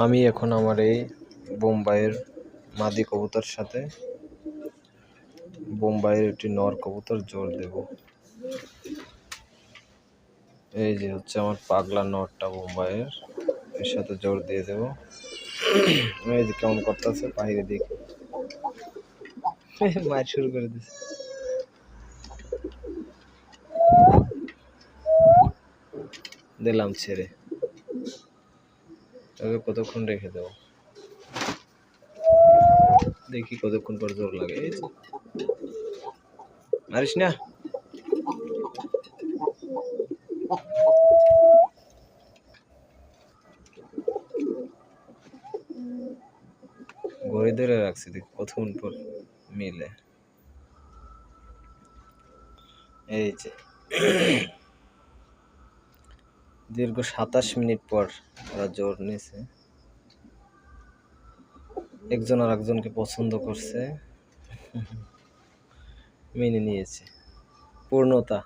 আমি এখন আমার এই বোম্বাইয়ের মাদি কবুতর সাথে বোম্বাইয়ের একটি নর কবুতর জোড় দেব। এই যে হচ্ছে আমার পাগলা নরটা বোম্বাইয়ের, এর সাথে জোড় দিয়ে দেব। এই যে কেমন করতেছে বাইরে দিকে মার শুরু করে দিচ্ছে। দিলাম ছেড়ে, তবে কতক্ষণ রেখে দেব, দেখি কতক্ষণ পর জোর লাগে। এই যে মারিস না, ঘড়ি ধরে রাখছি, দেখি কতক্ষণ পর মিলে। এই যে দীর্ঘ ২৭ মিনিট পর ওরা জোর নিয়েছে। একজন আর একজনকে পছন্দ করছে, মেনে নিয়েছে। পূর্ণতা।